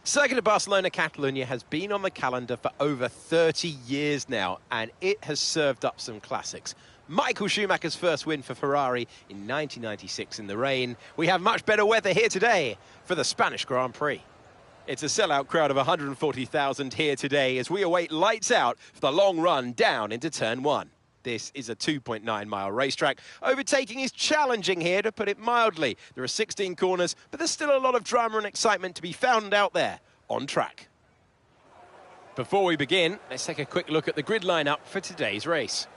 Circuit of Barcelona Catalunya has been on the calendar for over 30 years now, and it has served up some classics. Michael Schumacher's first win for Ferrari in 1996 in the rain. We have much better weather here today for the Spanish Grand Prix. It's a sellout crowd of 140,000 here today as we await lights out for the long run down into Turn 1. This is a 2.9-mile racetrack. Overtaking is challenging here, to put it mildly. There are 16 corners, but there's still a lot of drama and excitement to be found out there on track. Before we begin, let's take a quick look at the grid lineup for today's race.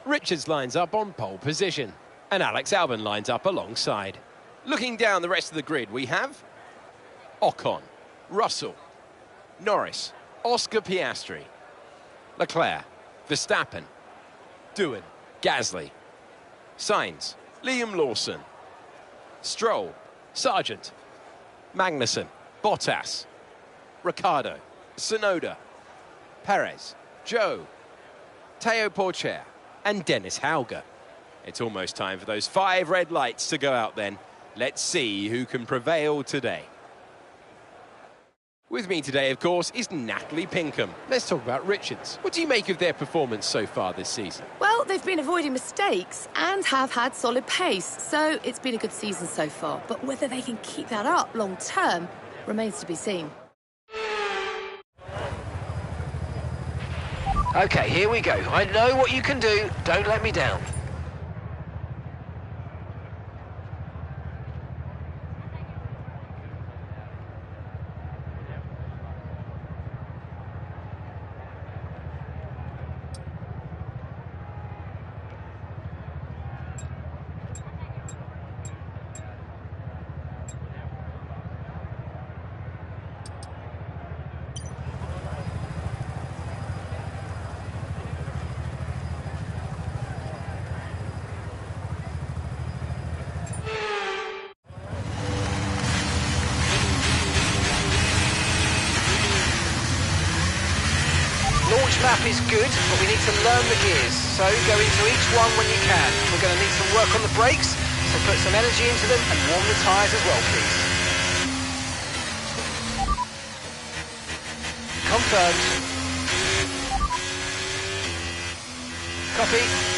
Richards lines up on pole position, and Alex Albon lines up alongside. Looking down the rest of the grid, we have Ocon, Russell, Norris, Oscar Piastri, Leclerc, Verstappen, Doohan, Gasly, Sainz, Liam Lawson, Stroll, Sargent, Magnussen, Bottas, Ricciardo, Tsunoda, Perez, Zhou, Teo Porcher and Dennis Hauger. It's almost time for those 5 red lights to go out then. Let's see who can prevail today. With me today, of course, is Natalie Pinkham. Let's talk about Richards. What do you make of their performance so far this season? Well, they've been avoiding mistakes and have had solid pace, so it's been a good season so far. But whether they can keep that up long term remains to be seen. Okay, here we go. I know what you can do. Don't let me down. Map is good, but we need to learn the gears, so go into each one when you can. We're going to need some work on the brakes, so put some energy into them and warm the tyres as well, please. Confirmed. Copy.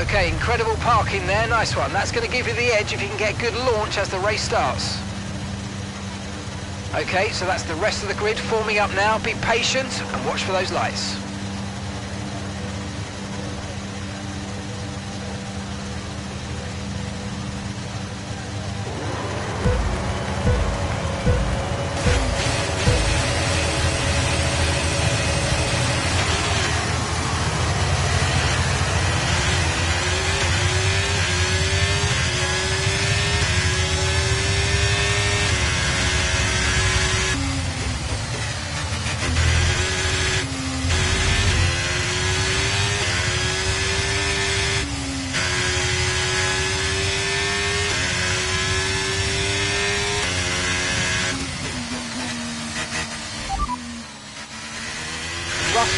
Okay, incredible parking there, nice one. That's going to give you the edge if you can get good launch as the race starts. Okay, so that's the rest of the grid forming up now. Be patient and watch for those lights.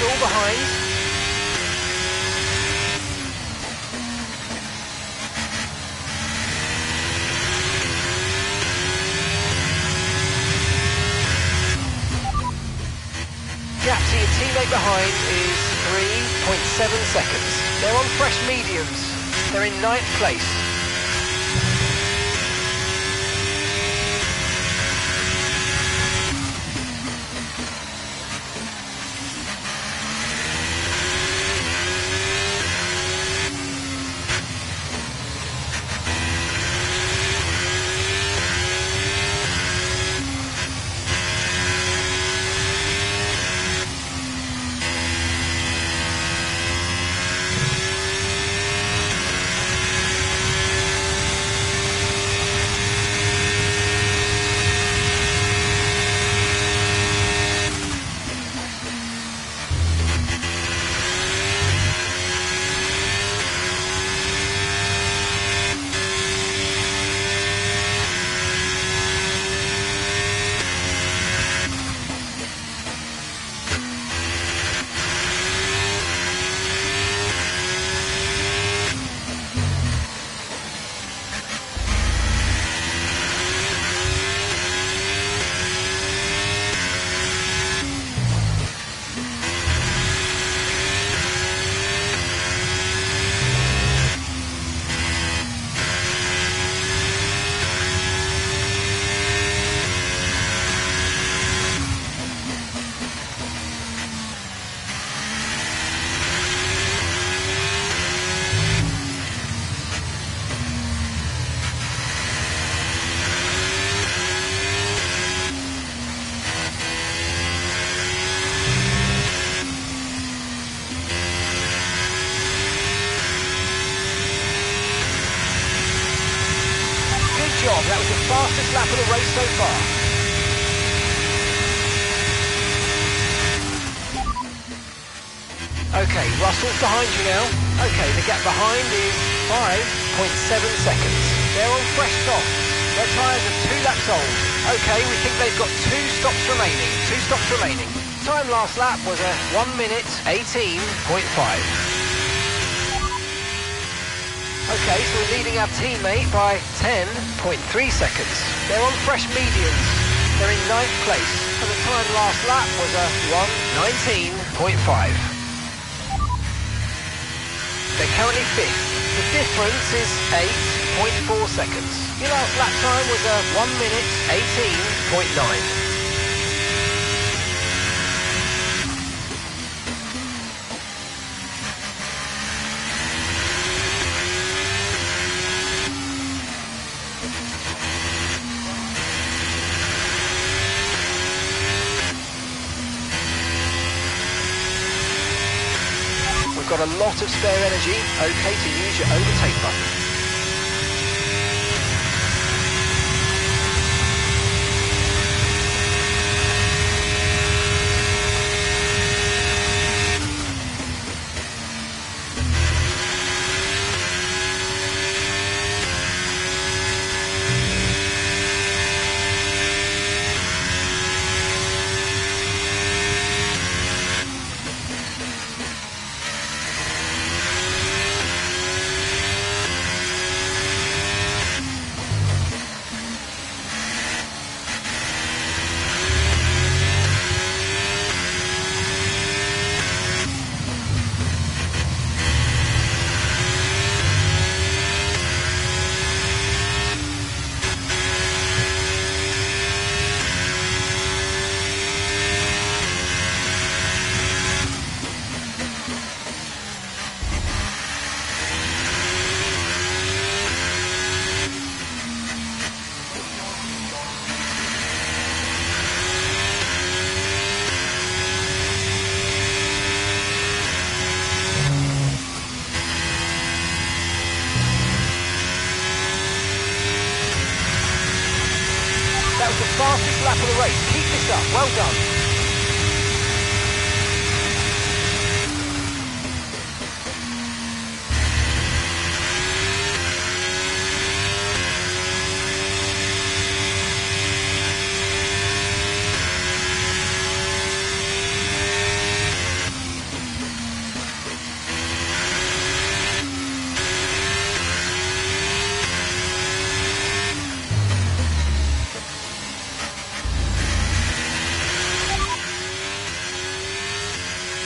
Russell behind. Gap to your teammate behind is 3.7 seconds. They're on fresh mediums. They're in 9th place. That was the fastest lap of the race so far. Okay, Russell's behind you now. Okay, the gap behind is 5.7 seconds. They're on fresh soft. Their tyres are 2 laps old. Okay, we think they've got 2 stops remaining. 2 stops remaining. Time last lap was a 1 minute 18.5. Okay, so we're leading our teammate by 10.3 seconds. They're on fresh mediums. They're in 9th place. And the time last lap was a 1:19.5. They're currently 5th. The difference is 8.4 seconds. Your last lap time was a 1 minute 18.9. Got a lot of spare energy, okay to use your overtake button. The fastest lap of the race. Keep this up. Well done.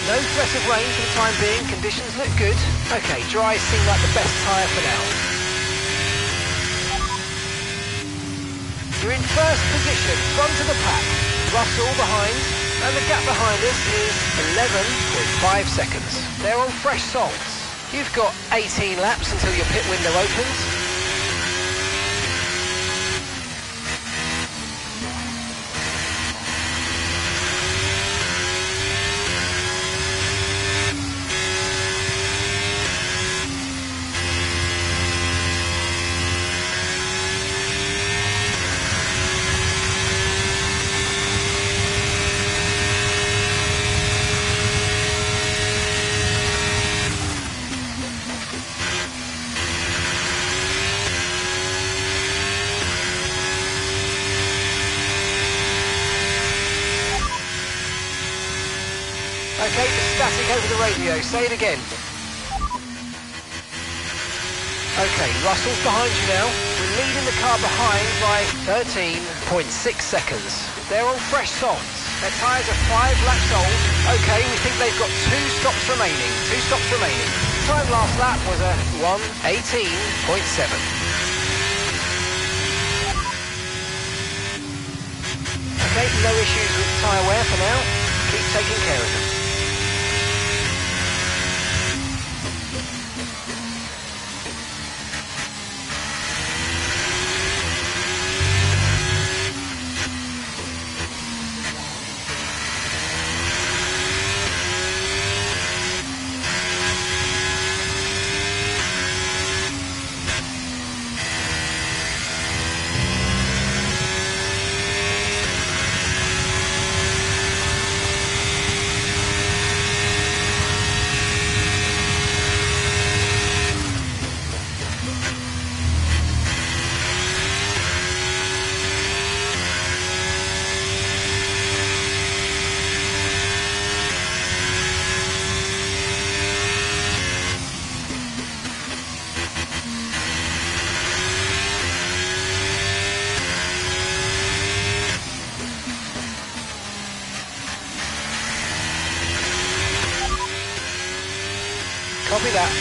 No threat of rain for the time being, conditions look good. Okay, dry seem like the best tyre for now. You're in first position, front of the pack. Russell behind, and the gap behind us is 11.5 seconds. They're on fresh salts. You've got 18 laps until your pit window opens. Okay, the static over the radio. Say it again. Okay, Russell's behind you now. We're leading the car behind by 13.6 seconds. They're on fresh softs. Their tyres are 5 laps old. Okay, we think they've got 2 stops remaining. 2 stops remaining. Time last lap was a 1:18.7. Okay, no issues with tyre wear for now. Keep taking care of them. Copy that.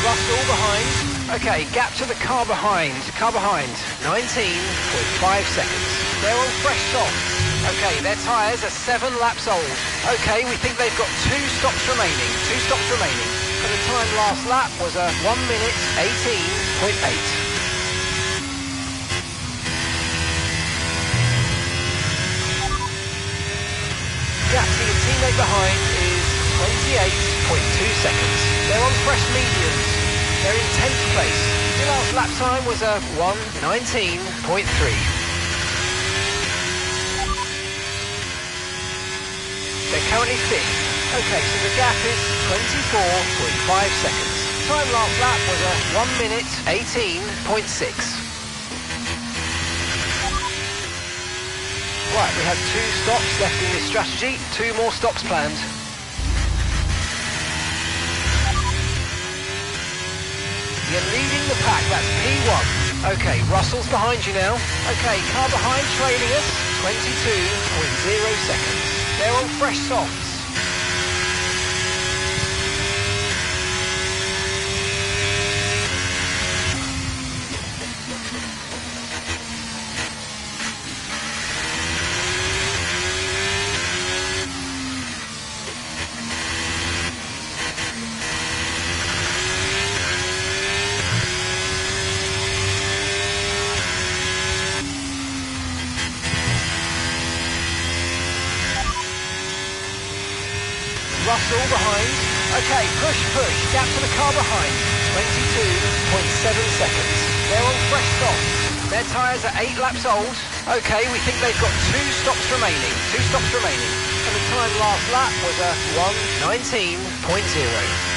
Russell behind. Okay, gap to the car behind. Car behind, 19.5 seconds. They're on fresh softs. Okay, their tyres are 7 laps old. Okay, we think they've got 2 stops remaining. 2 stops remaining. And the time last lap was a 1:18.8. Gap to your teammate behind is 28.2 seconds. They're on fresh mediums. They're in 10th place. Your last lap time was a 1:19.3. They're currently 5th. Okay, so the gap is 24.5 seconds. Time last lap was a 1:18.6. Right, we have 2 stops left in this strategy, 2 more stops planned. You're leading the pack, that's P1. Okay, Russell's behind you now. Okay, car behind trailing us, 22.0 seconds. They're on fresh softs. Russell behind. Okay, push, gap to the car behind. 22.7 seconds. They're on fresh softs. Their tyres are 8 laps old. Okay, we think they've got 2 stops remaining. And the time last lap was a 1:19.0.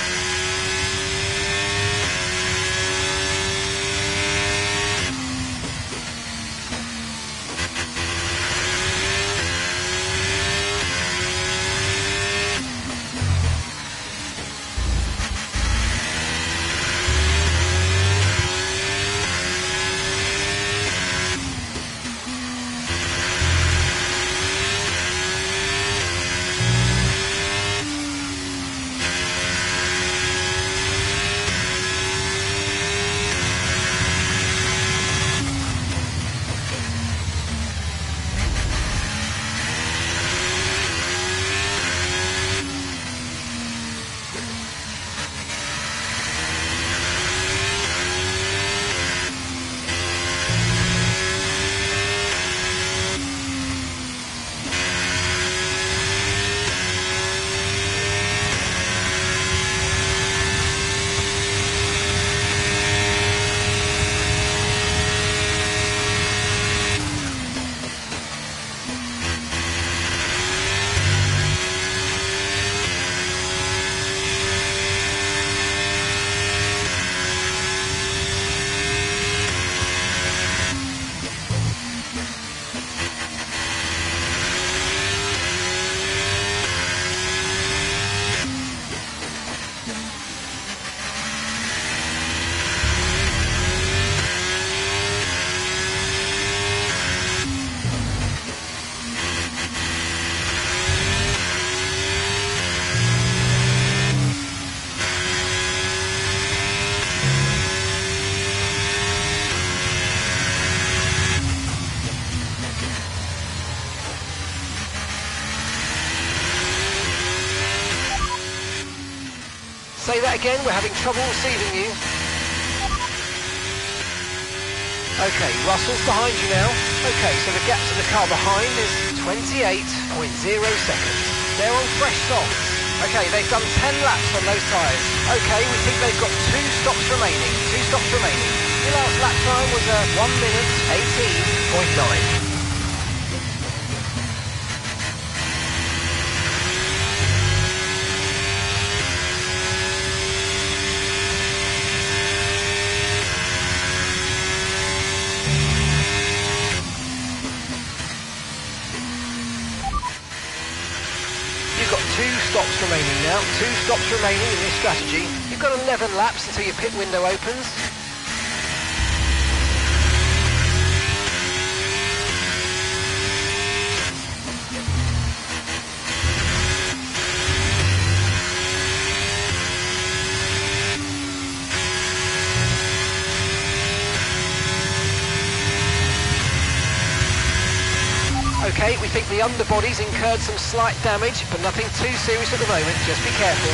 Say that again, we're having trouble receiving you. Okay, Russell's behind you now. Okay, so the gap to the car behind is 28.0 seconds. They're on fresh softs. Okay, they've done 10 laps on those tyres. Okay, we think they've got 2 stops remaining. Your last lap time was a 1:18.9. You've got 2 stops remaining now, 2 stops remaining in this strategy. You've got 11 laps until your pit window opens. Okay, we think the underbody's incurred some slight damage, but nothing too serious at the moment, just be careful.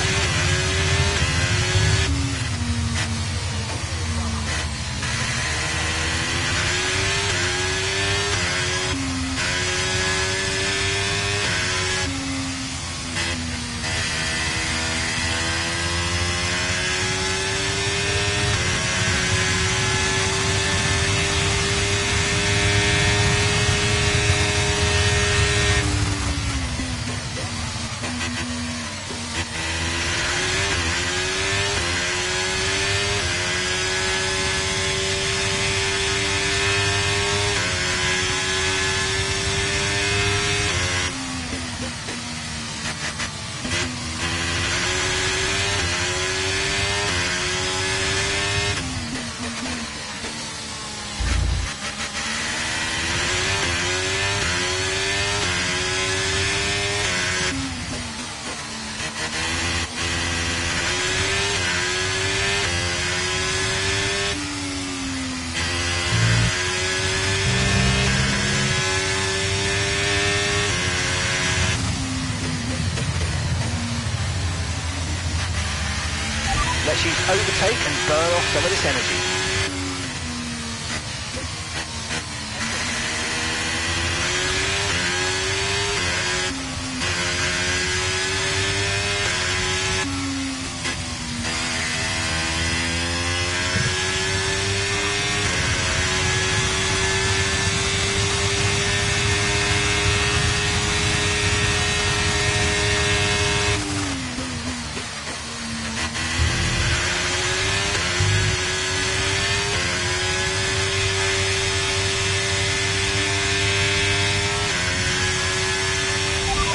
Let's use overtake and burn off some of this energy.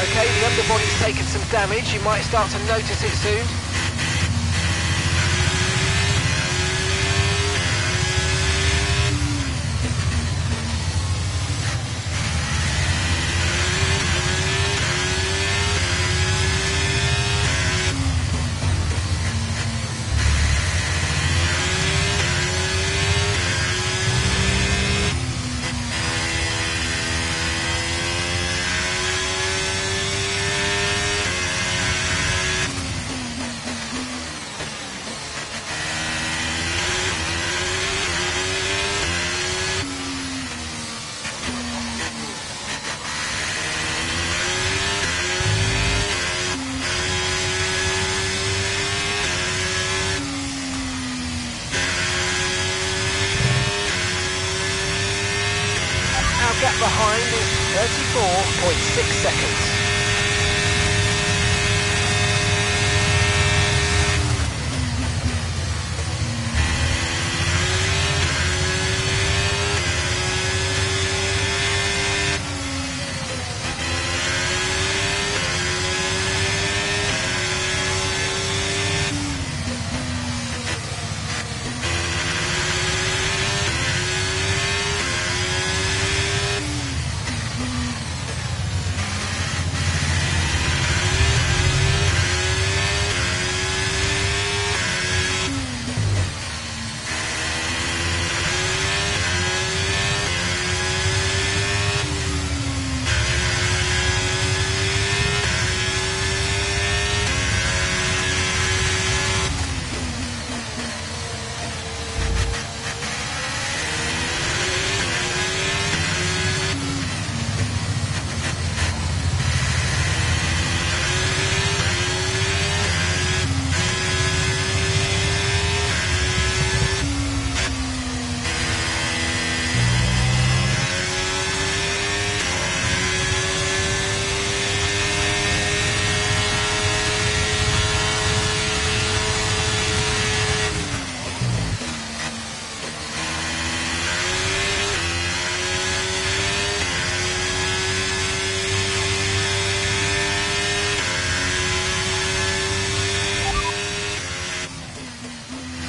Okay, the underbody's taken some damage. You might start to notice it soon. Gap behind is 34.6 seconds.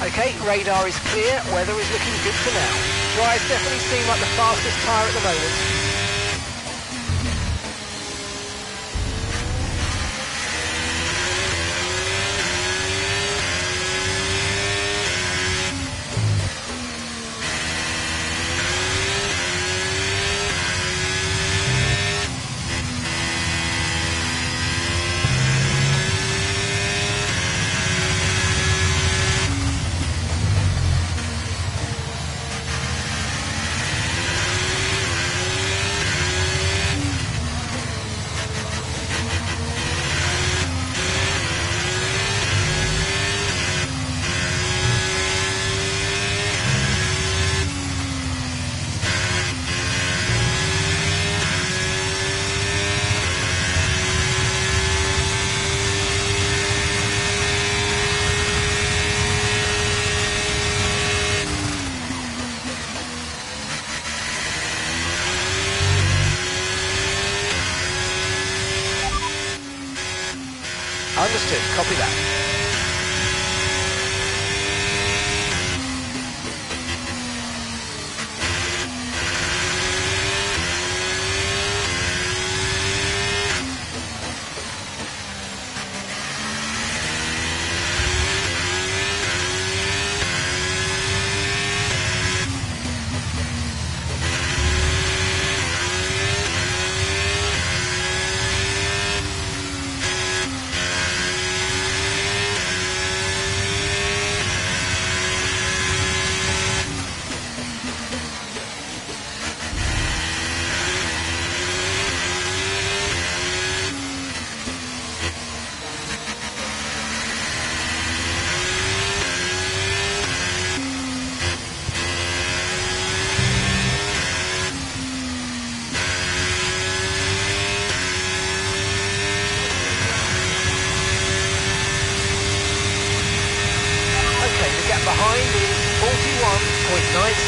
Okay, radar is clear, weather is looking good for now. Dries definitely seem like the fastest tyre at the moment. Understood, copy that.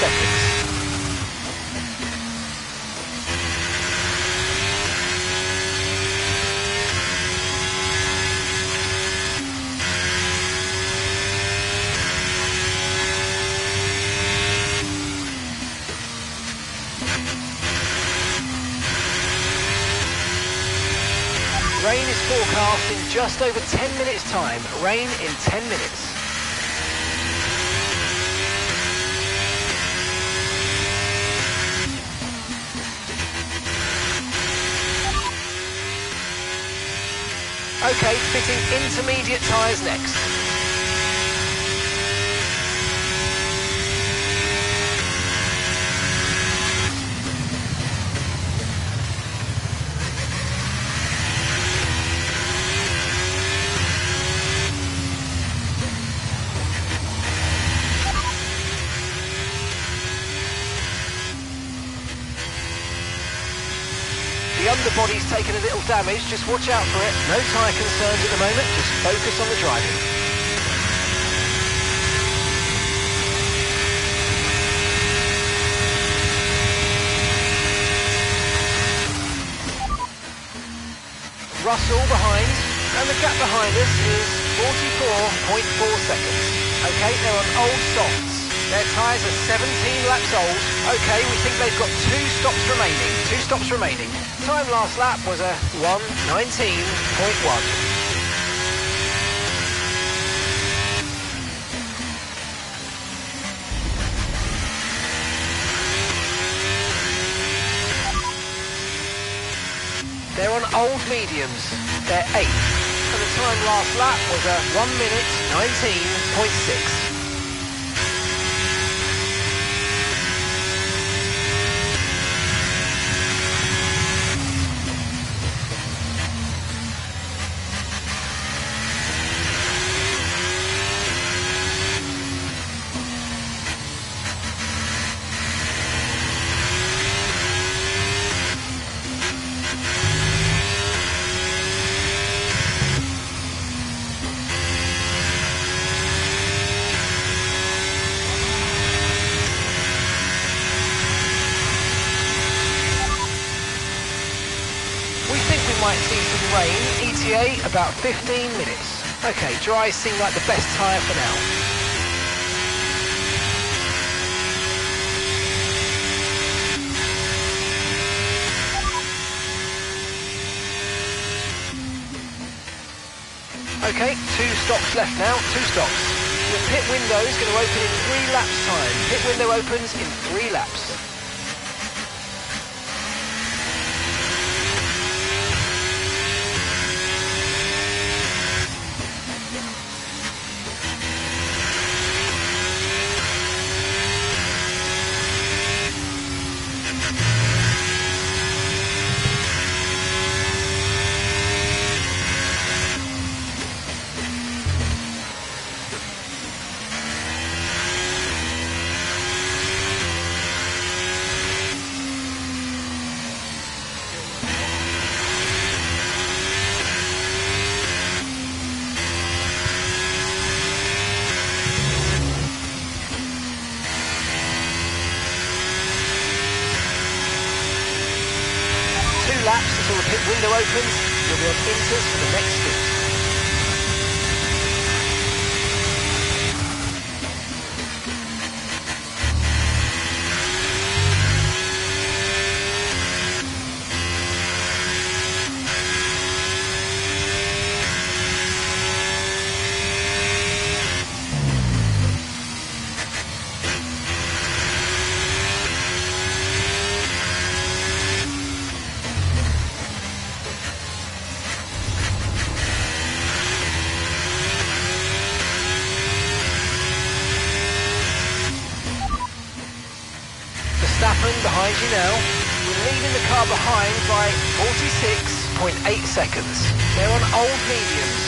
seconds. Rain is forecast in just over 10 minutes' time. Rain in 10 minutes. Okay, fitting intermediate tyres next. The underbody's taken a little damage, just watch out for it. No tyre concerns at the moment, just focus on the driving. Russell behind, and the gap behind us is 44.4 seconds. Okay, they're on old softs. Their tyres are 17 laps old. Okay, we think they've got 2 stops remaining. 2 stops remaining. Time last lap was a 1:19.1. They're on old mediums. They're 8th. And the time last lap was a 1:19.6. Might see some rain, ETA about 15 minutes. Okay, dry seem like the best tyre for now. Okay, 2 stops left now, 2 stops. The pit window is going to open in 3 laps time. Pit window opens in 3 laps. Laps until the pit window opens, you'll be on inters for the next stint. Behind you now. We're leading the car behind by 46.8 seconds. They're on old mediums.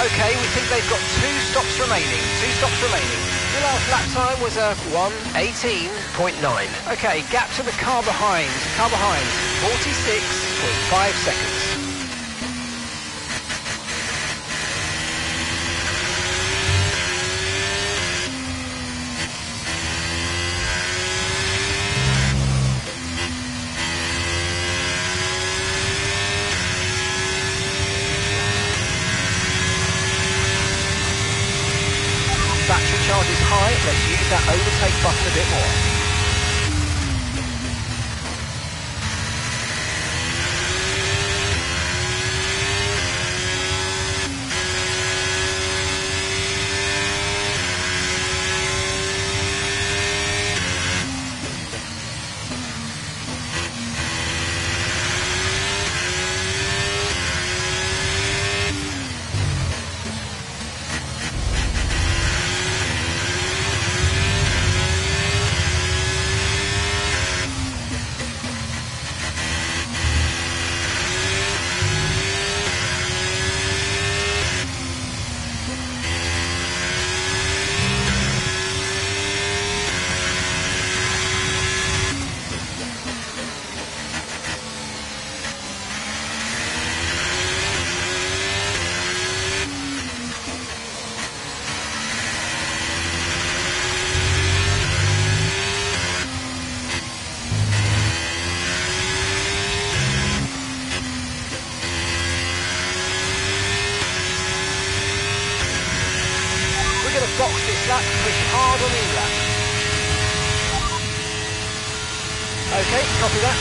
Okay, we think they've got 2 stops remaining. 2 stops remaining. The last lap time was a 1:18.9. Okay, gap to the car behind. 46.5 seconds. let's use that overtake button a bit more. Box this lap, push hard on the lap. Okay, copy that.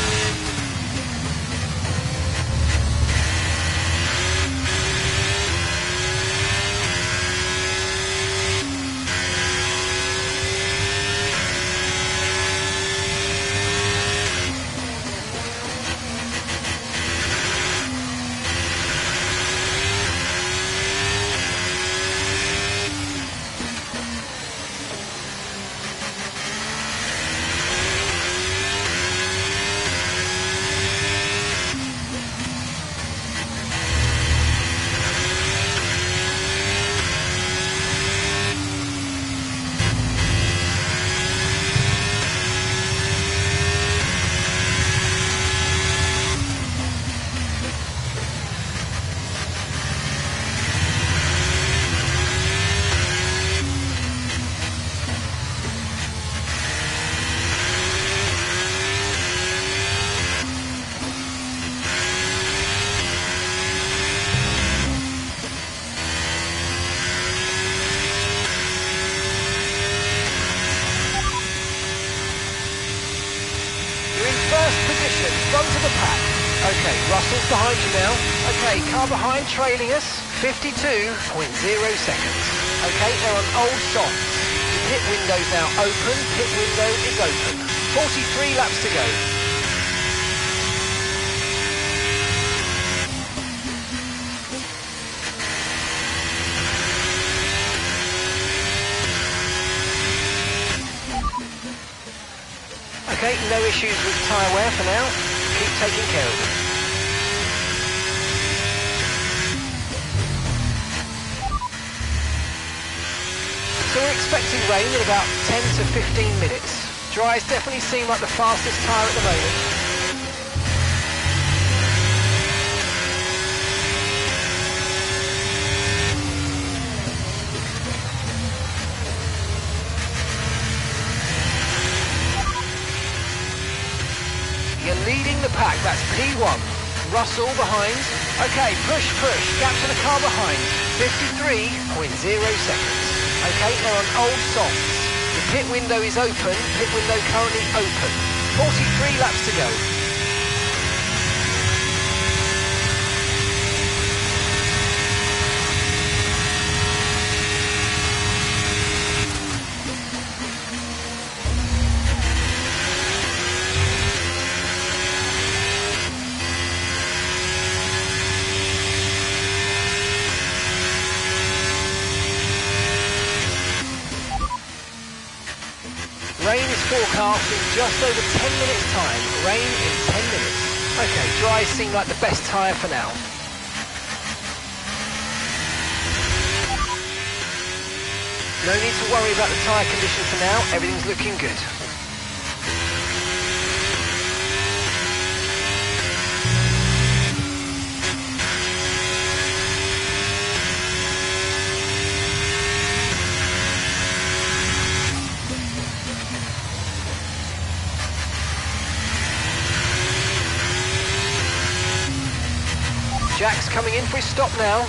Position, front of the pack. Okay, Russell's behind you now. Okay, car behind trailing us, 52.0 seconds. Okay, they're on old softs. The pit window's now open, pit window is open. 43 laps to go. Okay, no issues with tyre wear for now. Keep taking care of them. So we're expecting rain in about 10 to 15 minutes. Dries definitely seem like the fastest tyre at the moment. Leading the pack, that's P1. Russell behind. Okay, push, gap to the car behind. 53.0 seconds. Okay, they're on old softs. The pit window is open, pit window currently open. 43 laps to go. Rain is forecast in just over 10 minutes time. Rain in 10 minutes. Okay, dries seem like the best tyre for now. No need to worry about the tyre condition for now. Everything's looking good. Jack's coming in for his stop now.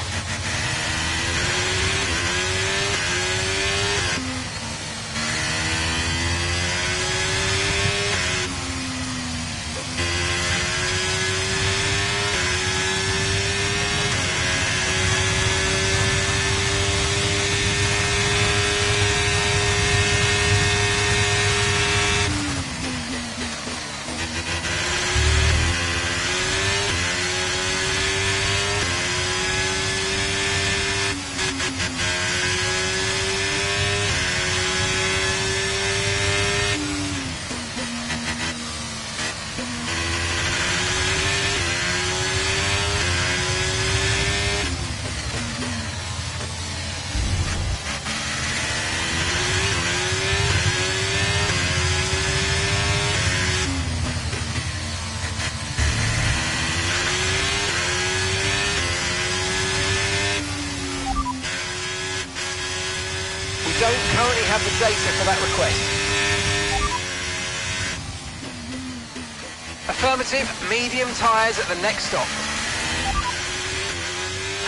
have the data for that request. Affirmative, medium tyres at the next stop.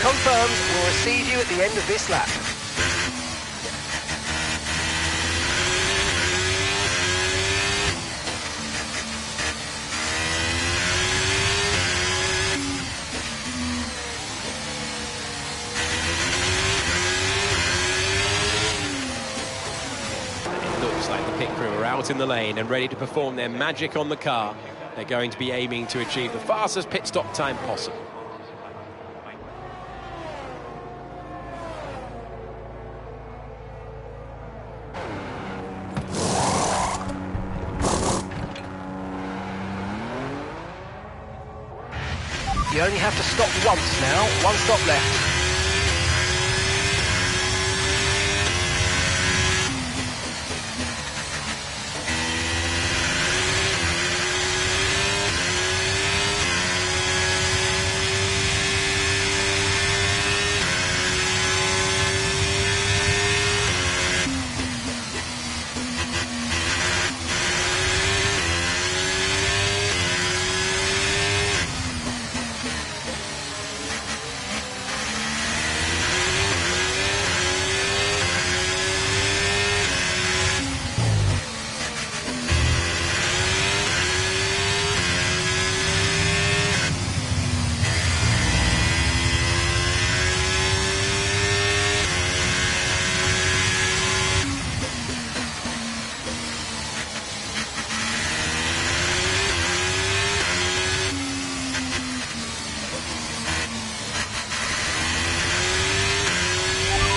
Confirmed, we'll receive you at the end of this lap. Looks like the pit crew are out in the lane and ready to perform their magic on the car. They're going to be aiming to achieve the fastest pit stop time possible. You only have to stop once now, one stop left.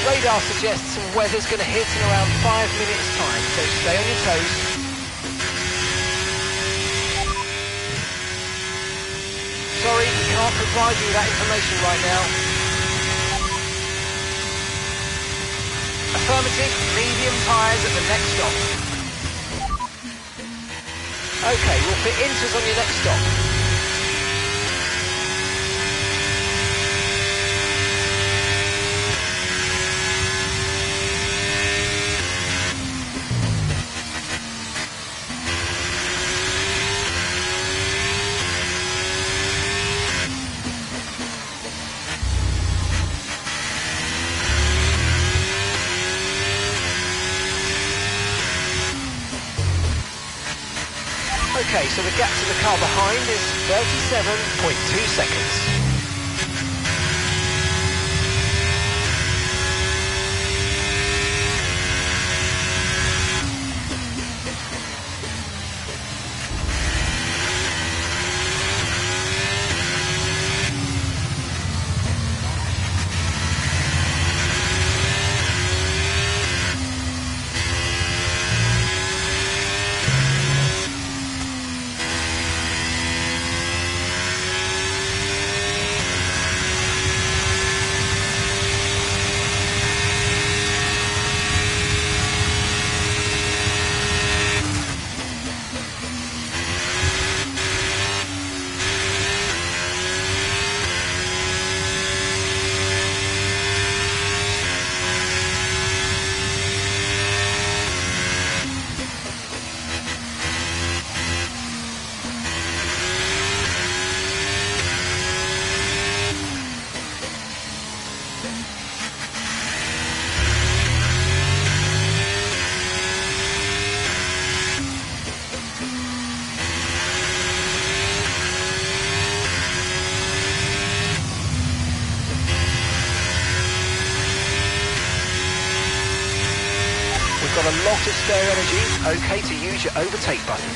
Radar suggests some weather's going to hit in around 5 minutes' time, so stay on your toes. Sorry, we can't provide you with that information right now. Affirmative, medium tyres at the next stop. OK, we'll fit inters on your next stop. Okay, so the gap to the car behind is 37.2 seconds. Got a lot of spare energy, okay to use your overtake button.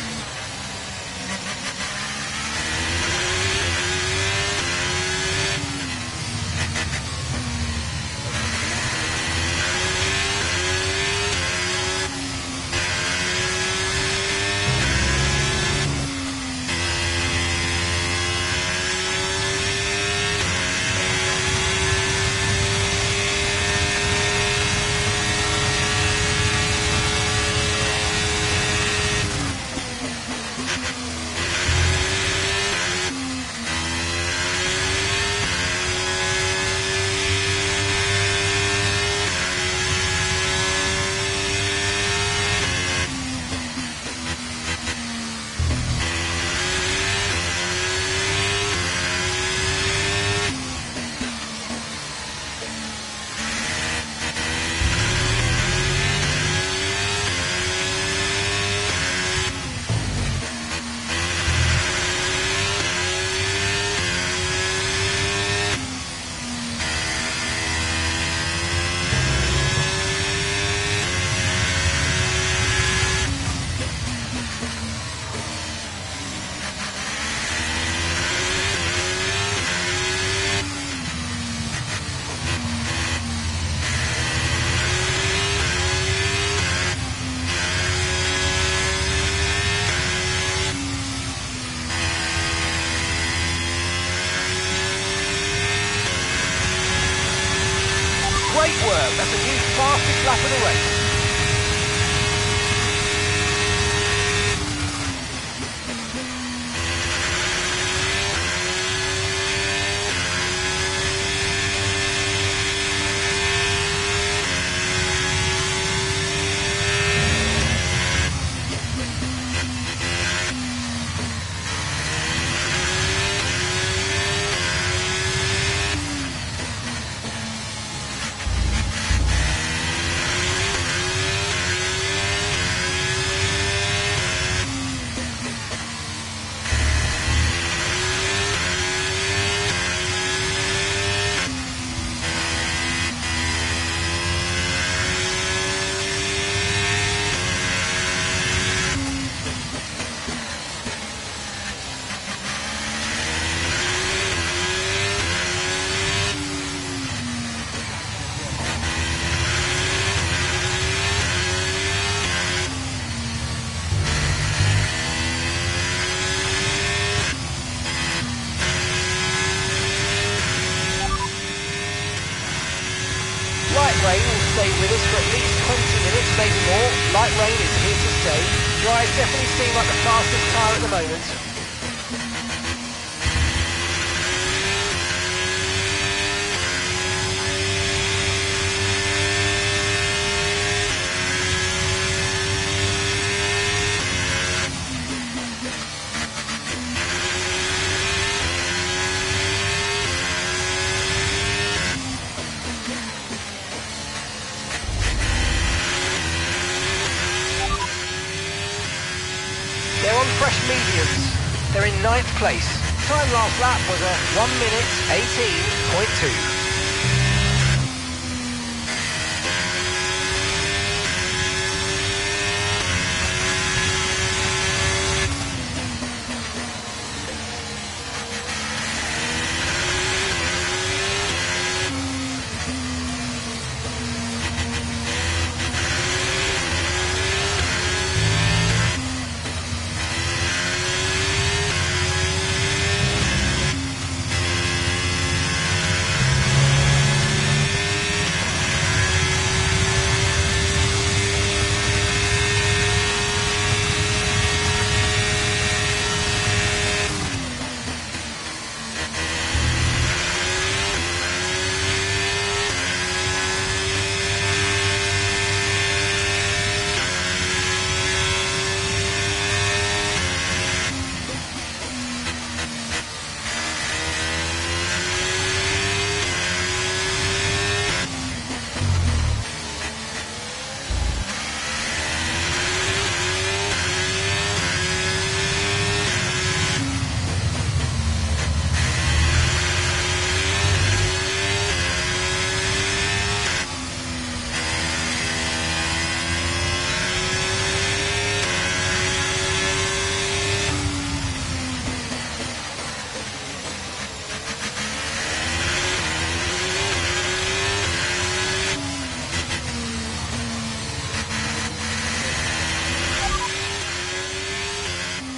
Great work. That's a new fastest lap of the race. Light rain will stay with us for at least 20 minutes, maybe more. Light rain is here to stay. Dries definitely seem like the fastest car at the moment. They're on fresh mediums. They're in 9th place. Time last lap was a 1 minute 18.2.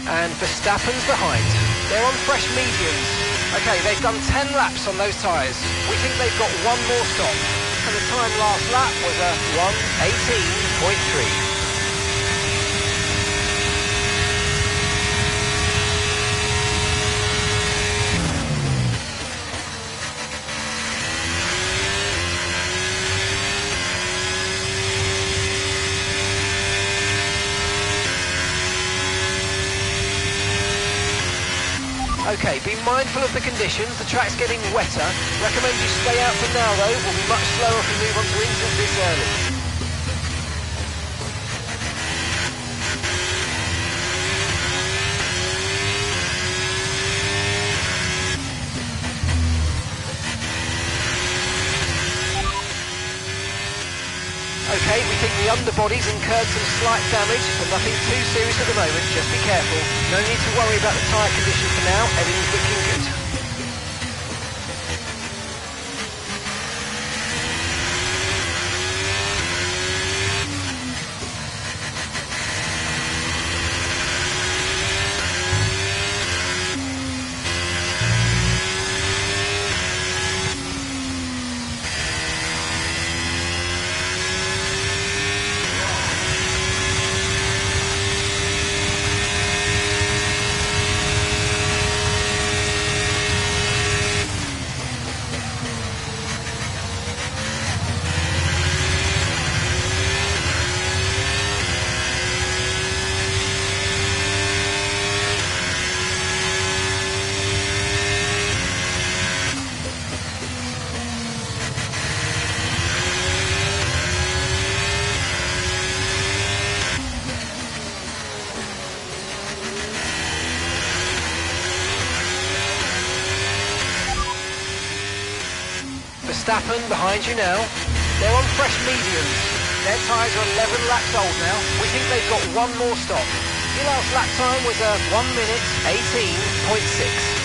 And Verstappen's behind. They're on fresh mediums. Okay, they've done 10 laps on those tyres. We think they've got one more stop. And the time last lap was a 1:18.3. Okay, be mindful of the conditions. The track's getting wetter. Recommend you stay out for now though. We'll be much slower if we move on to Inter this early. Okay, we think the underbody's incurred some slight damage, but nothing too serious at the moment. Just be careful. No need to worry about the tyre condition for now. Everything's looking good. Verstappen behind you now. They're on fresh mediums. Their tyres are 11 laps old now. We think they've got one more stop. Your last lap time was 1 minute 18.6.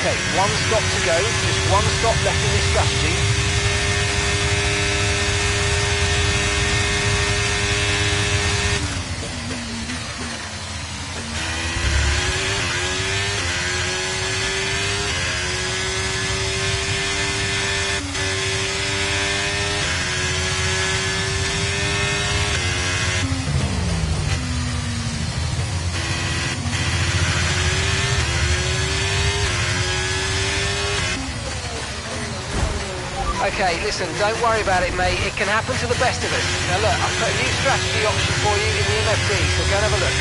Okay, one stop to go, just one stop left in this strategy. Okay, listen, don't worry about it, mate. It can happen to the best of us. Now look, I've put a new strategy option for you in the MFD, so go and have a look.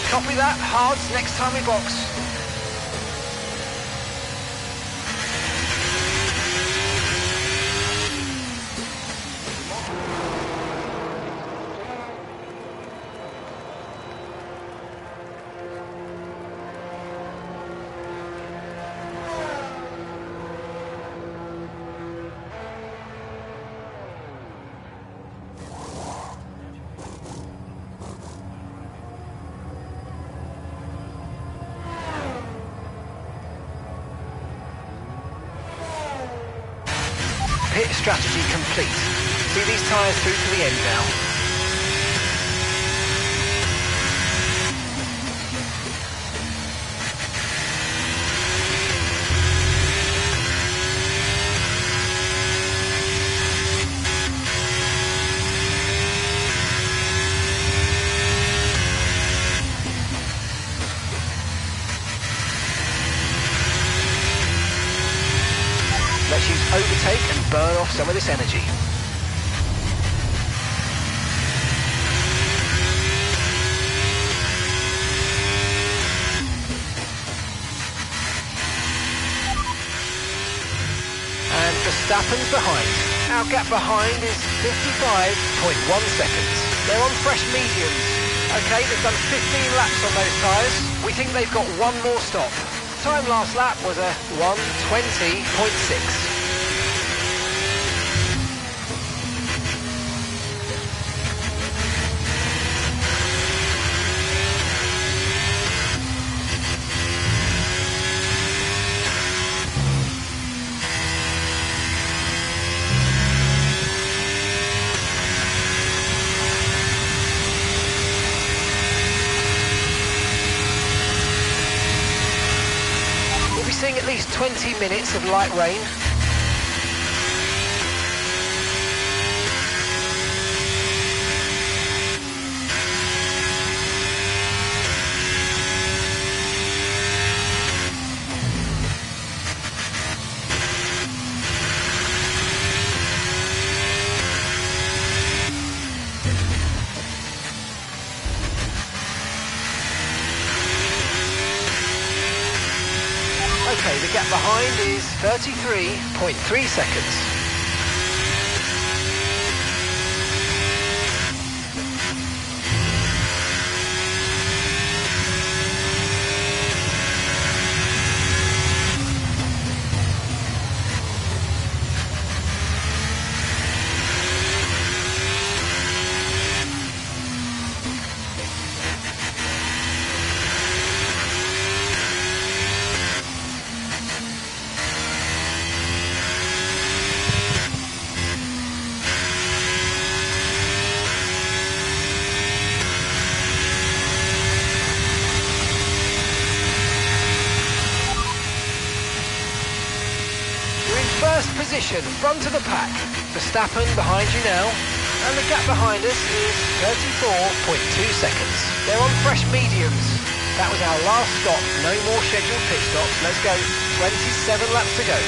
Copy that, hards next time we box. Pit strategy complete. See these tyres through to the end now. Let's use overtake and burn off some of this energy. And Verstappen's behind. Our gap behind is 55.1 seconds. They're on fresh mediums. Okay, they've done 15 laps on those tyres. We think they've got one more stop. Time last lap was a 1:20.6. seeing at least 20 minutes of light rain. Okay, the gap behind is 33.3 seconds. First position, front of the pack. Verstappen behind you now. And the gap behind us is 34.2 seconds. They're on fresh mediums. That was our last stop. No more scheduled pit stops. Let's go. 27 laps to go.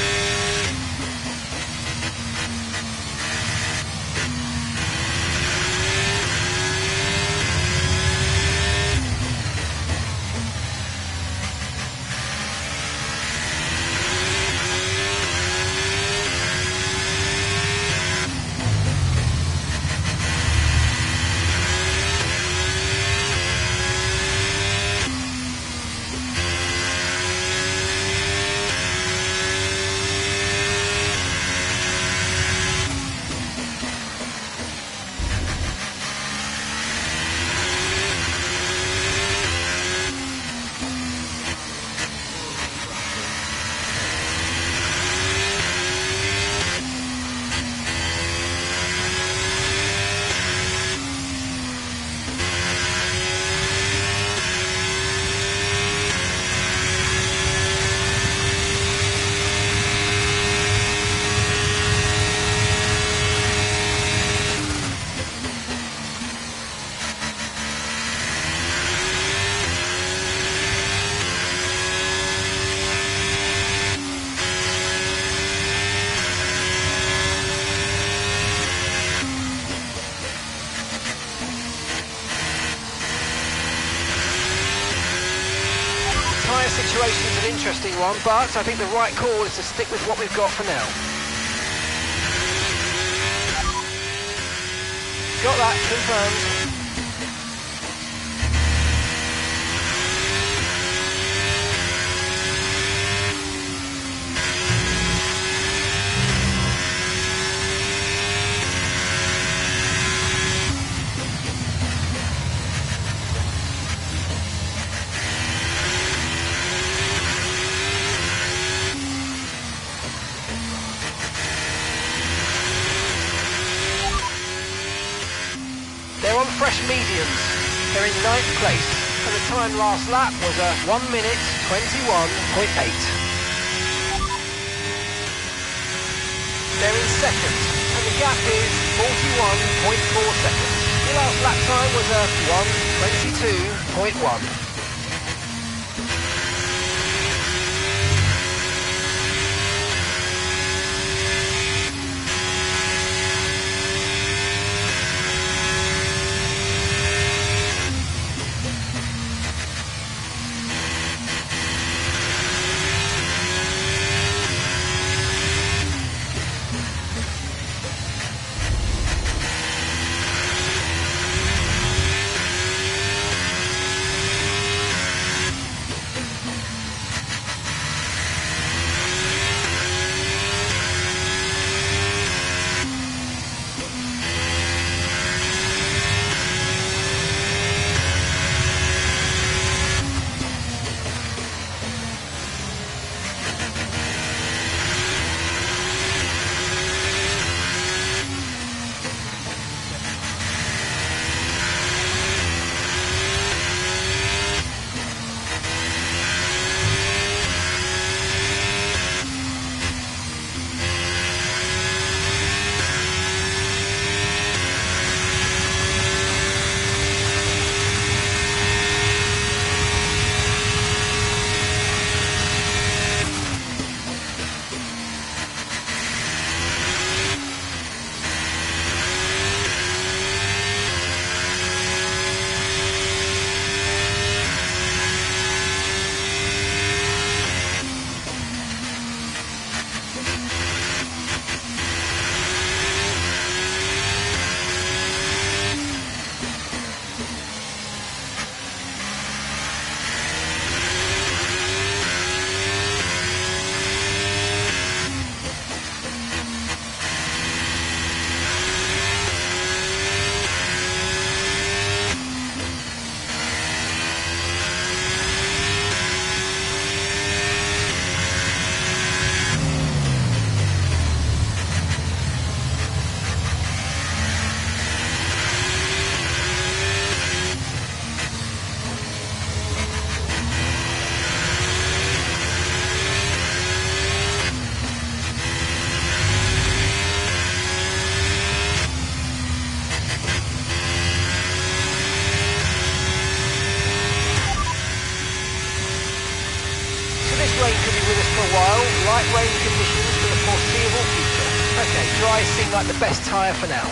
Situation's an interesting one, but I think the right call is to stick with what we've got for now. Got that confirmed. On fresh mediums. They're in 9th place, and the time last lap was a 1 minute 21.8. They're in 2nd, and the gap is 41.4 seconds. The last lap time was a 1:22.1. Okay, dry seemed like the best tyre for now.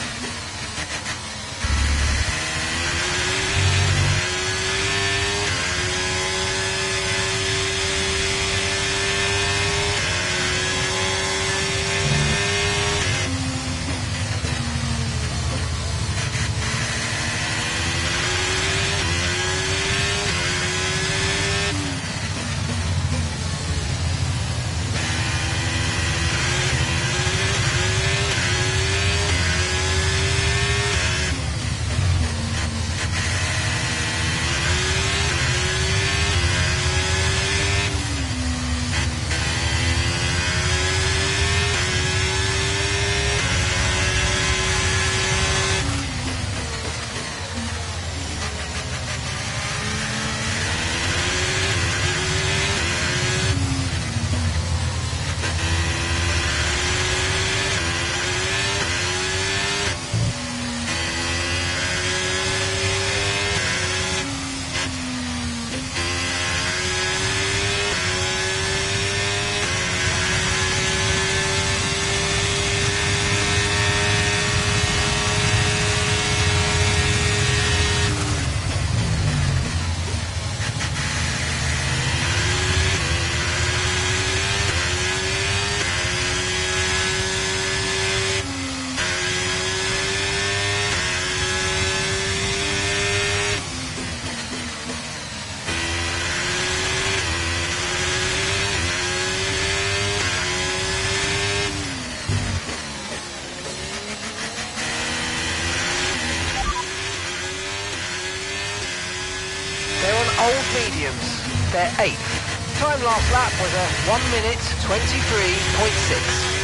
Old mediums, they're 8th. Time last lap was a 1 minute 23.6.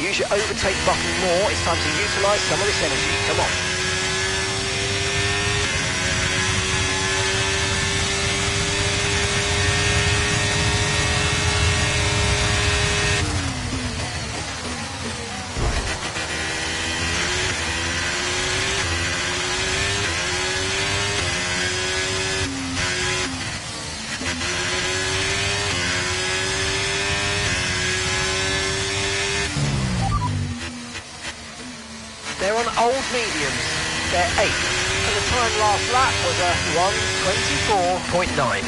Use your overtake button more. It's time to utilise some of this energy. Come on. They're on old mediums. They're 8th. And the time last lap was a 1:24.9.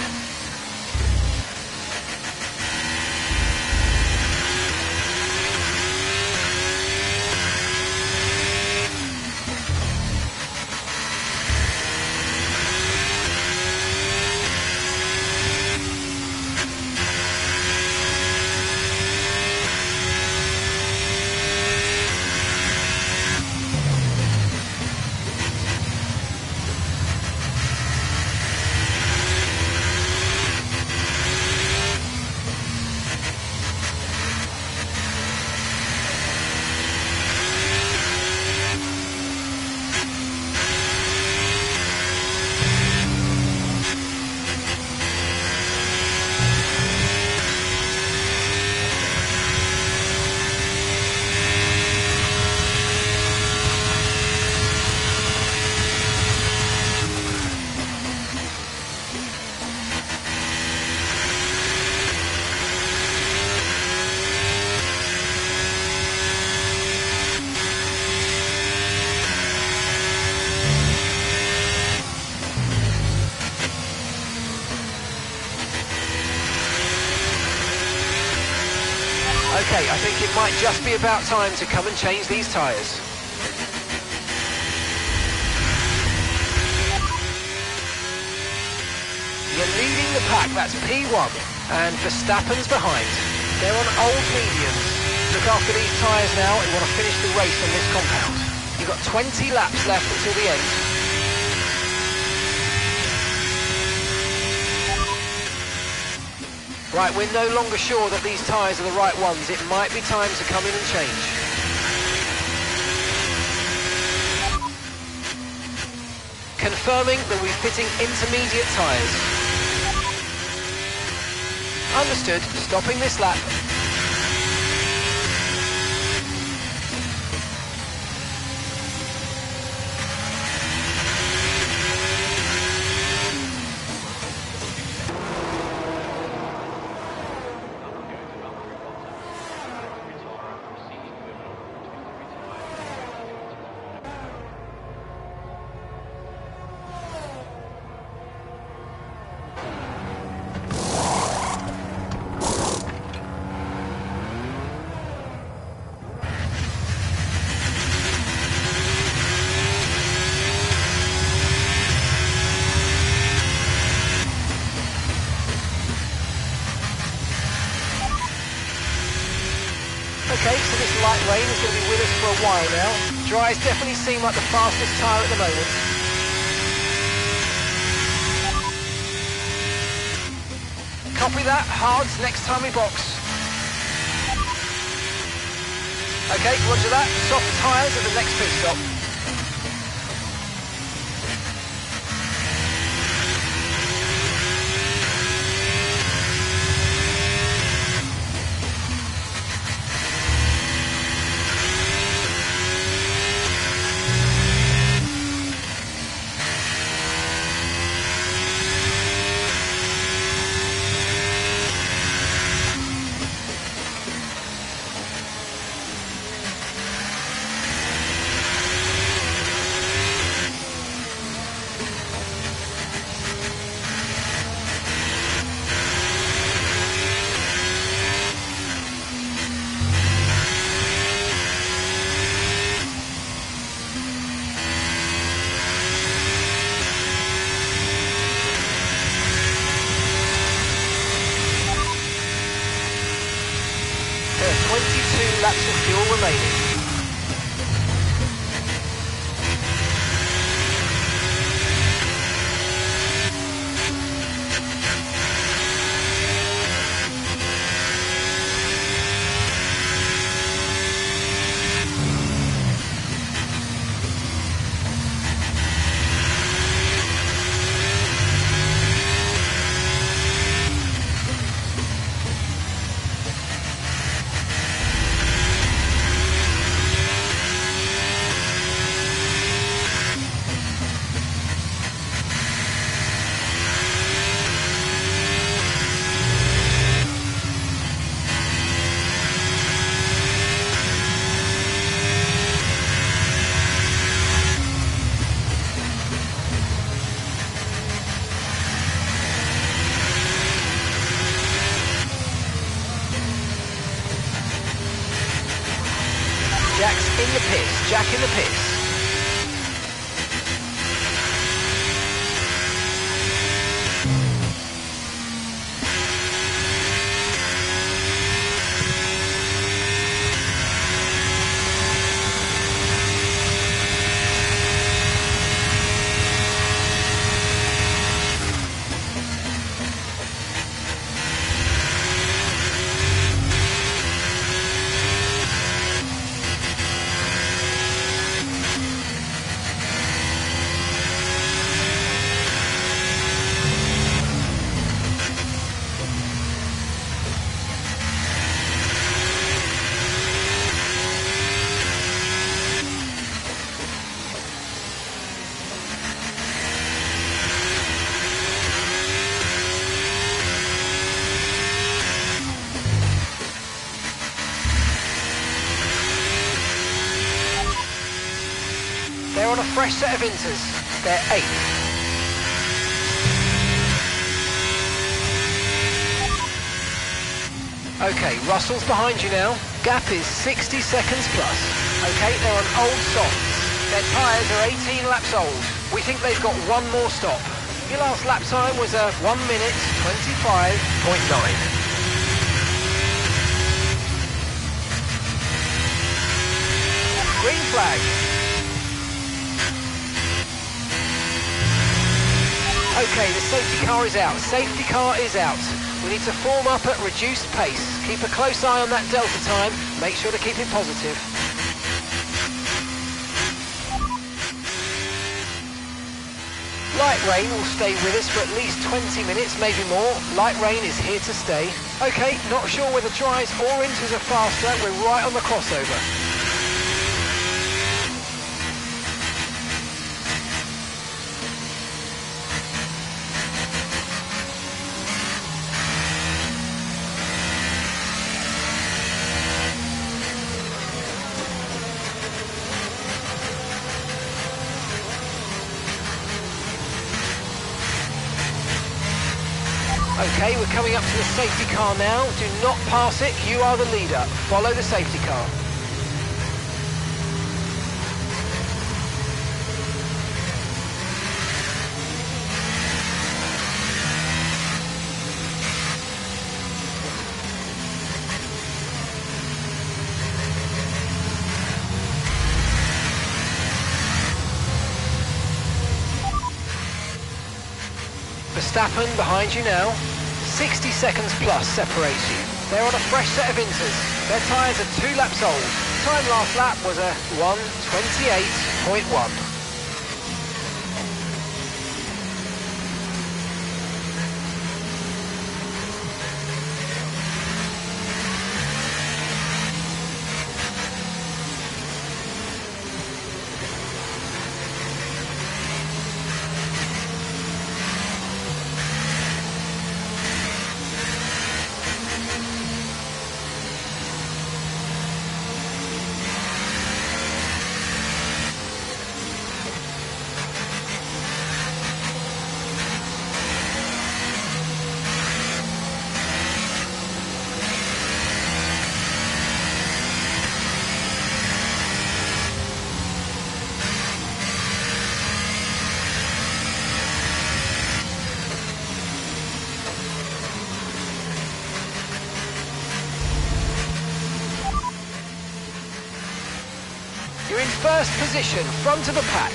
Okay, I think it might just be about time to come and change these tyres. You're leading the pack, that's P1, and Verstappen's behind. They're on old mediums. Look after these tyres now, and you want to finish the race on this compound. You've got 20 laps left until the end. Right, we're no longer sure that these tyres are the right ones. It might be time to come in and change. confirming that we're fitting intermediate tyres. Understood, stopping this lap. Okay, so this light rain is going to be with us for a while now. Dries definitely seem like the fastest tyre at the moment. Copy that, hards next time we box. Okay, roger that. Soft tyres at the next pit stop. There are 22 laps of fuel remaining. Jack's in the pits, Jack in the pits. They're on a fresh set of inters. They're 8th. Okay, Russell's behind you now. Gap is 60 seconds plus. Okay, they're on old softs. Their tyres are 18 laps old. We think they've got one more stop. Your last lap time was a 1 minute 25.9. Green flag. Okay, the safety car is out. Safety car is out. We need to form up at reduced pace. Keep a close eye on that delta time. Make sure to keep it positive. light rain will stay with us for at least 20 minutes, maybe more. Light rain is here to stay. Okay, not sure whether dries or inters are faster. We're right on the crossover. Okay, we're coming up to the safety car now. Do not pass it, you are the leader. Follow the safety car. Verstappen behind you now. 60 seconds plus separates you. They're on a fresh set of inters. Their tyres are 2 laps old. Time last lap was a 1:28.1. You're in first position, front of the pack,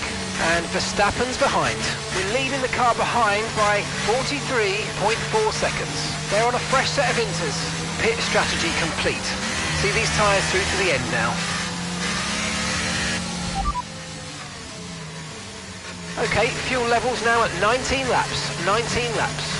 and Verstappen's behind. We're leading the car behind by 43.4 seconds. They're on a fresh set of inters. Pit strategy complete. See these tyres through to the end now. Okay, fuel levels now at 19 laps. 19 laps.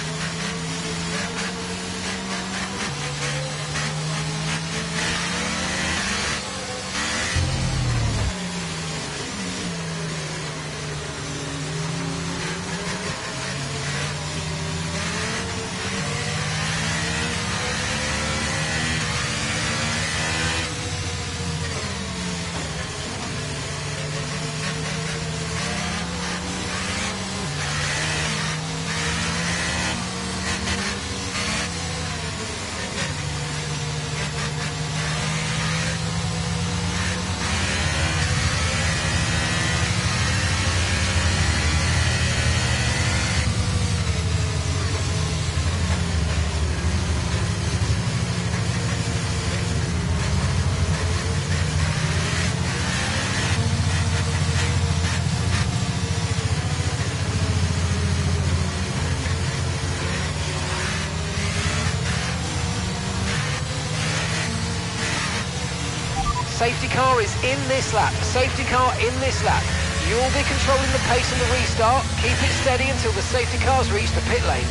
Safety car is in this lap. Safety car in this lap. You'll be controlling the pace on the restart. Keep it steady until the safety cars reach the pit lane.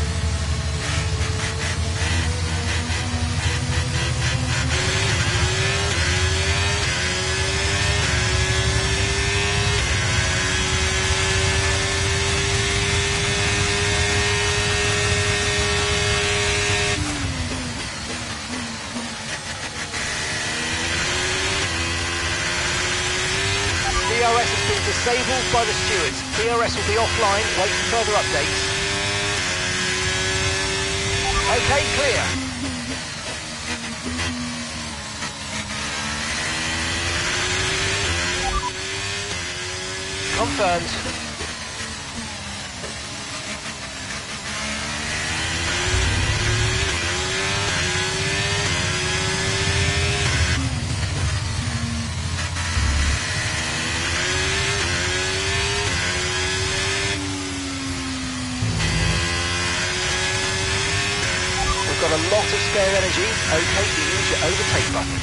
DRS has been disabled by the stewards. DRS will be offline, wait for further updates. Okay, clear. Confirmed. Got a lot of spare energy. Okay to use your overtake button.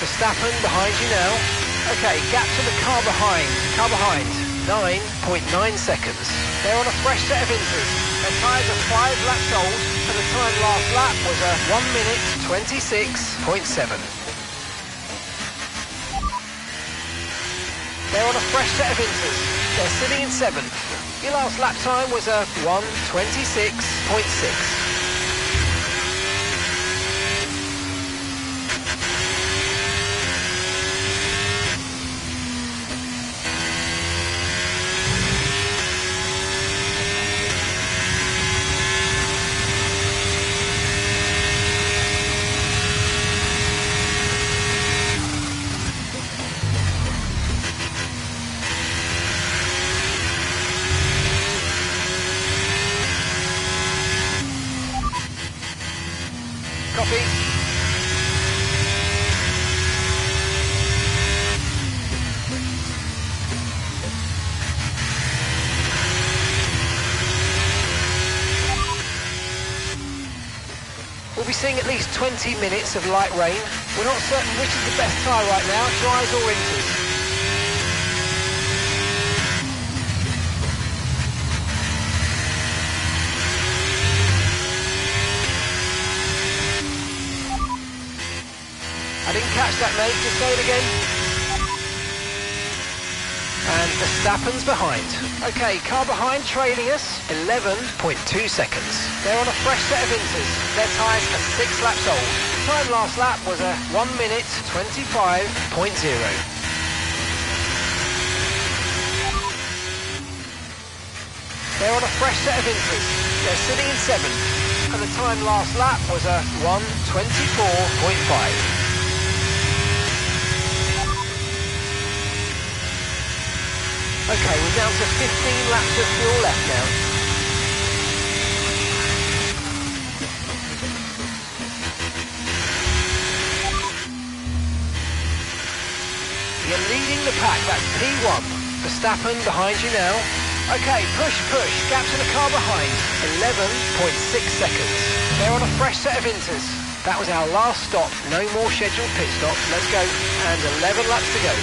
Verstappen behind you now. Okay, gap to the car behind. 9.9 seconds. They're on a fresh set of inters. Their tyres are 5 laps old, and the time last lap was a 1 minute 26.7. They're on a fresh set of inters. They're sitting in 7th. Your last lap time was a 1:26.6. Copy. We'll be seeing at least 20 minutes of light rain. We're not certain which is the best tyre right now, dries or inters. I didn't catch that, mate. Just say it again. And Verstappen's behind. Okay, car behind trailing us, 11.2 seconds. They're on a fresh set of inters. Their tyres are 6 laps old. The time last lap was a 1 minute 25.0. They're on a fresh set of inters. They're sitting in 7th. And the time last lap was a 1:24.5. Okay, we're down to 15 laps of fuel left now. You're leading the pack, that's P1. Verstappen behind you now. Okay, push, gap to the car behind, 11.6 seconds. They're on a fresh set of inters. That was our last stop, no more scheduled pit stops, let's go. And 11 laps to go.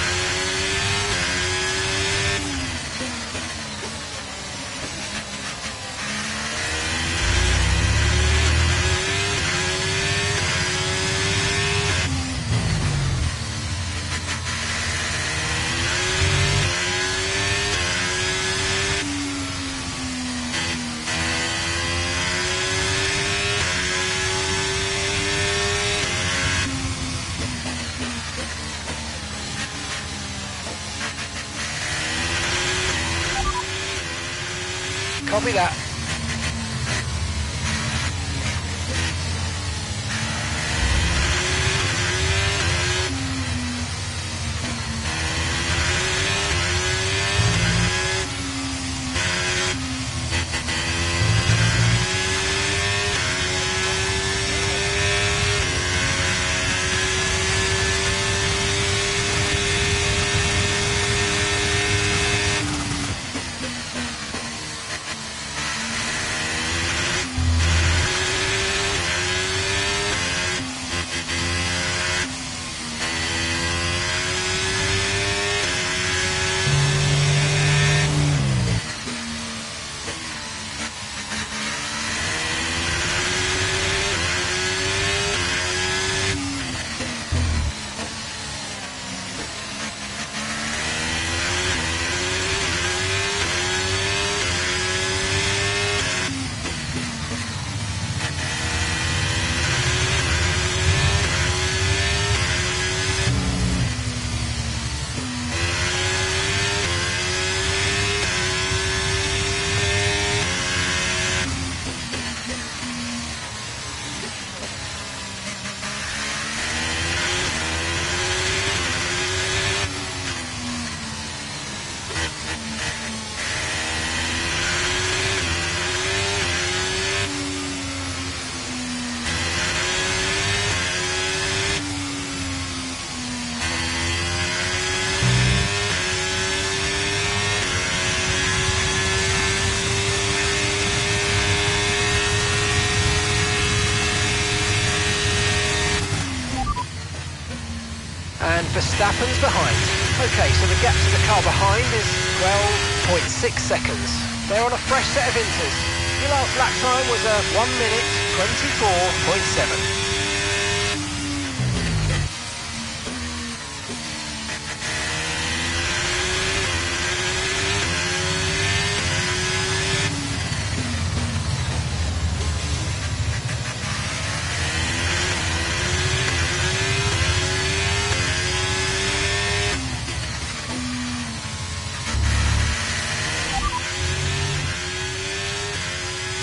Copy that. and Verstappen's behind. Okay, so the gap to the car behind is 12.6 seconds. They're on a fresh set of inters. Your last lap time was a 1 minute 24.7.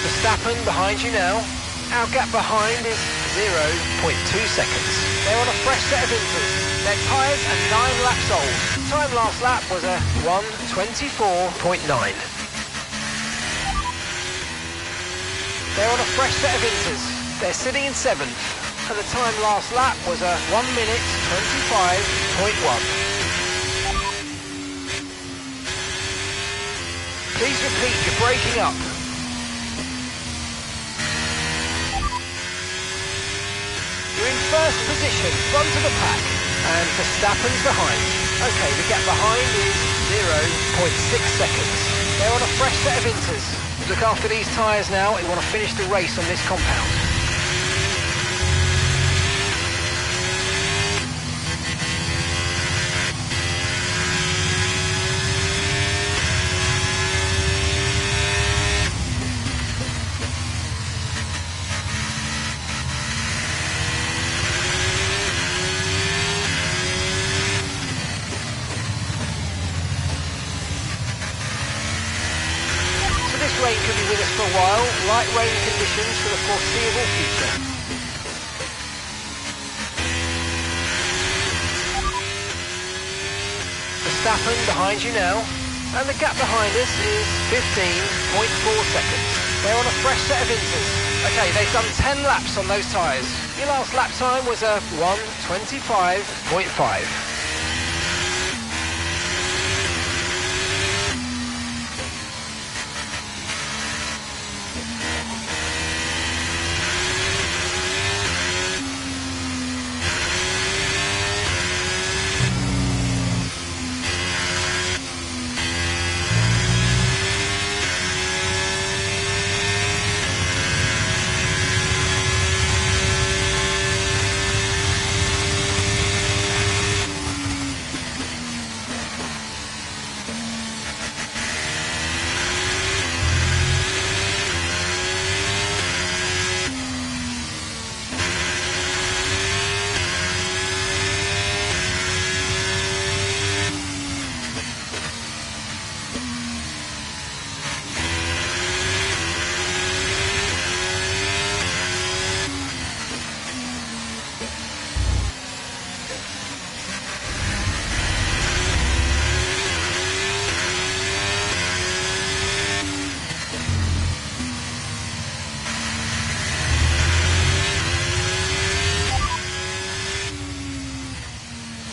Verstappen behind you now. Our gap behind is 0.2 seconds. They're on a fresh set of inters. Their tyres are 9 laps old. Time last lap was a 1:24.9. They're on a fresh set of inters. They're sitting in 7th. And the time last lap was a 1 minute 25.1. Please repeat, you're breaking up. You're in first position, front of the pack, and Verstappen's behind. Okay, the gap behind is 0.6 seconds. They're on a fresh set of inters. Look after these tyres now, we want to finish the race on this compound. Rain could be with us for a while, light rain conditions for the foreseeable future. Verstappen behind you now, and the gap behind us is 15.4 seconds. They're on a fresh set of inters. Okay, they've done 10 laps on those tyres. Your last lap time was a 1:25.5.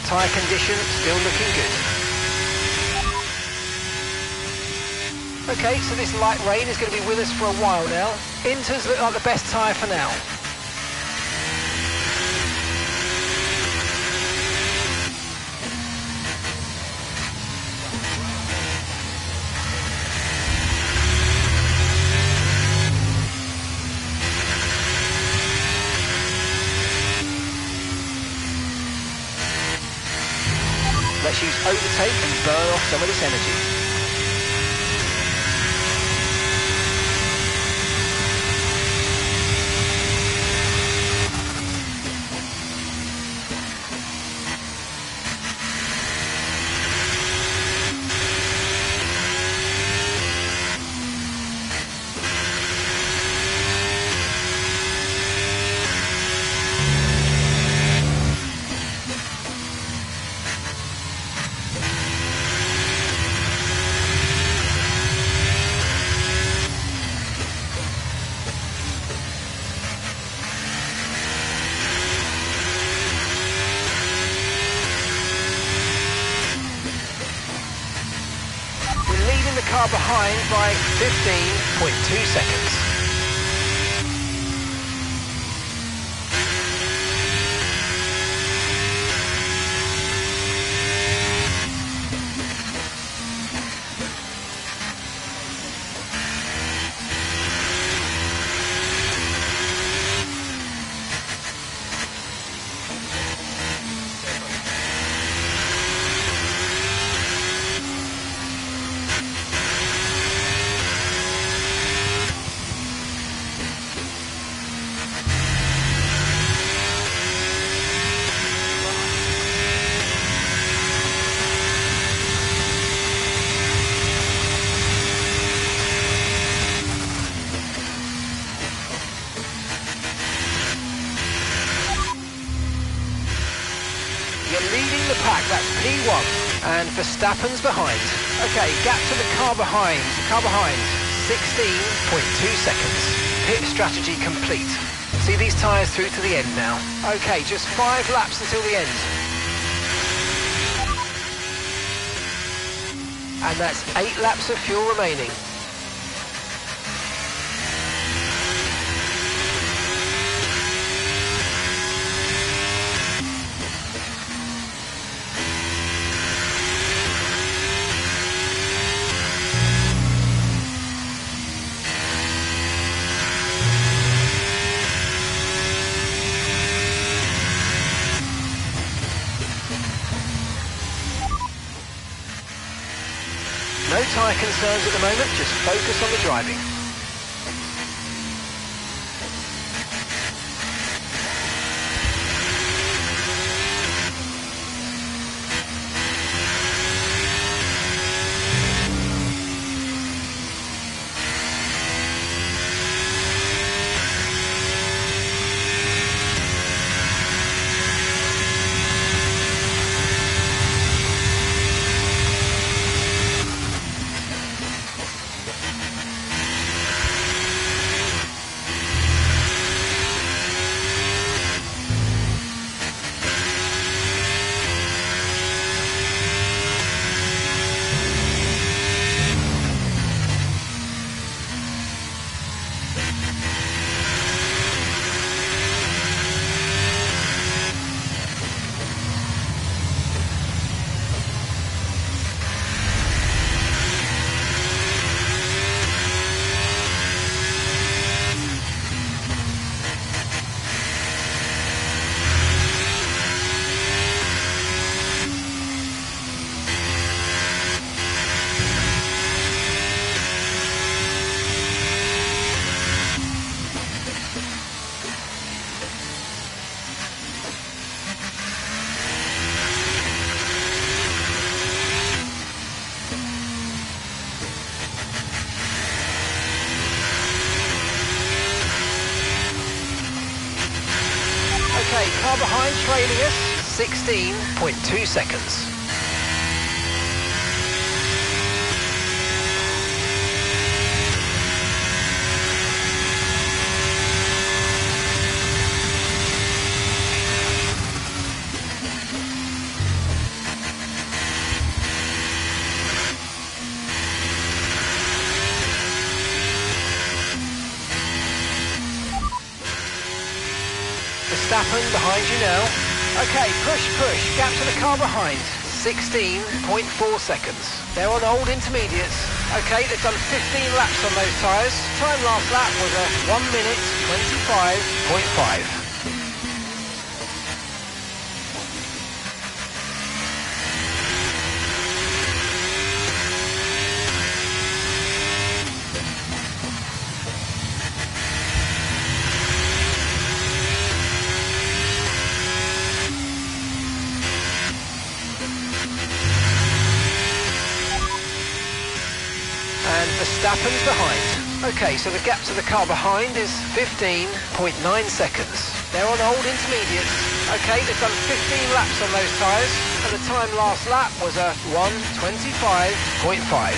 Tyre condition still looking good. Okay, so this light rain is going to be with us for a while now. Inters look like the best tyre for now. Let's use overtake and burn off some of this energy. Car behind by 15.2 seconds. you're leading the pack, that's P1. And Verstappen's behind. Okay, gap to the car behind. 16.2 seconds. Pit strategy complete. See these tyres through to the end now. Okay, just 5 laps until the end. And that's 8 laps of fuel remaining. No tyre concerns at the moment, just focus on the driving. Okay, car behind trailing us, 16.2 seconds. Verstappen behind you now. Okay, push, gap to the car behind, 16.4 seconds. They're on old intermediates. Okay, they've done 15 laps on those tyres. Time last lap was a 1 minute 25.5. And Verstappen's behind. Okay, so the gap to the car behind is 15.9 seconds. They're on old intermediates. Okay, they've done 15 laps on those tyres, and the time last lap was a 1:25.5.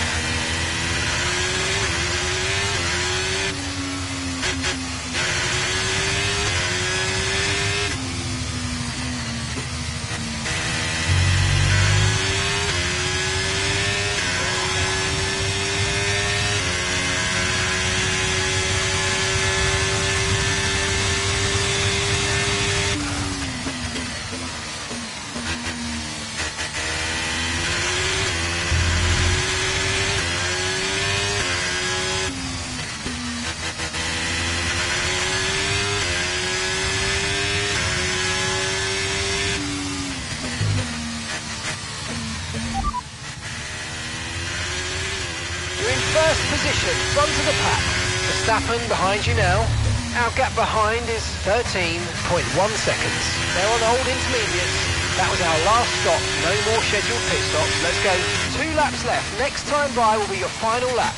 First position, front of the pack. Verstappen behind you now. Our gap behind is 13.1 seconds. They're on old intermediates. That was our last stop. No more scheduled pit stops. Let's go. 2 laps left. Next time by will be your final lap.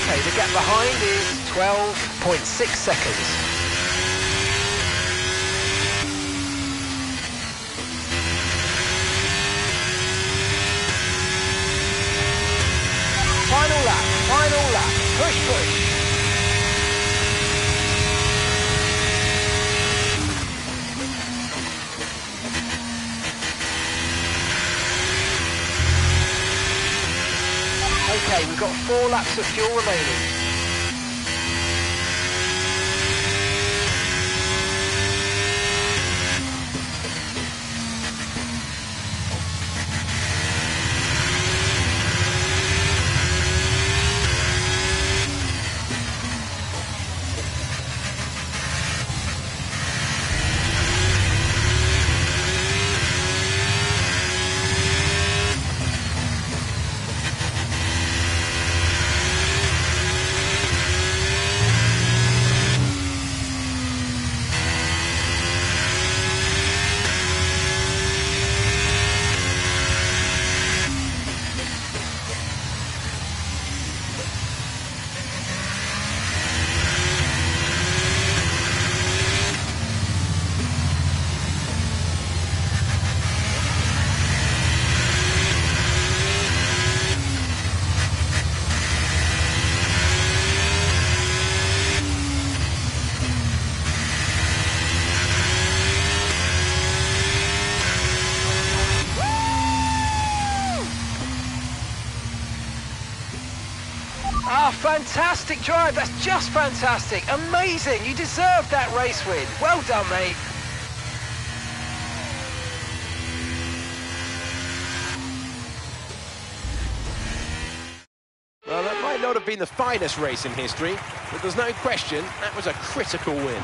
Okay, the gap behind is 12.6 seconds. Final lap, push, push. Okay, we've got 4 laps of fuel remaining. Ah, fantastic drive. That's just fantastic. Amazing. You deserved that race win. Well done, mate. Well, that might not have been the finest race in history, but there's no question that was a critical win.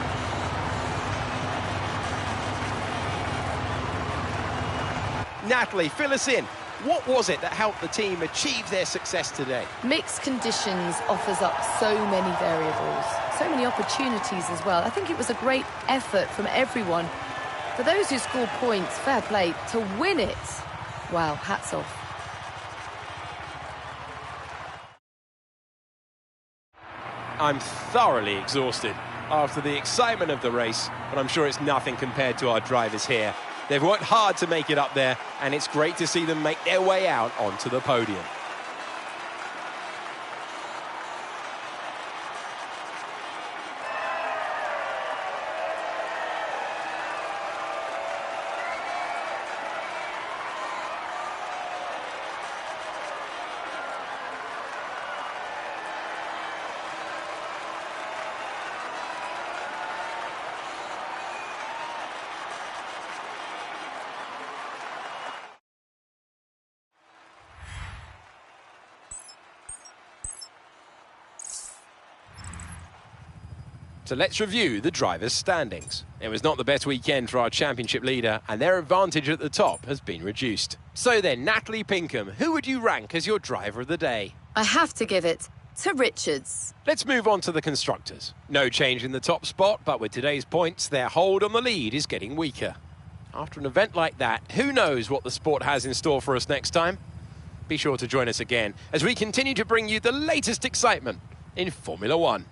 Natalie, fill us in. What was it that helped the team achieve their success today? Mixed conditions offers up so many variables, so many opportunities as well. I think it was a great effort from everyone. For those who scored points, fair play. To win it, wow, hats off. I'm thoroughly exhausted after the excitement of the race, but I'm sure it's nothing compared to our drivers here. They've worked hard to make it up there, and it's great to see them make their way out onto the podium. So let's review the drivers' standings. It was not the best weekend for our championship leader, and their advantage at the top has been reduced. So then, Natalie Pinkham, who would you rank as your driver of the day? I have to give it to Richards. Let's move on to the constructors. No change in the top spot, but with today's points, their hold on the lead is getting weaker. After an event like that, who knows what the sport has in store for us next time? Be sure to join us again as we continue to bring you the latest excitement in Formula One.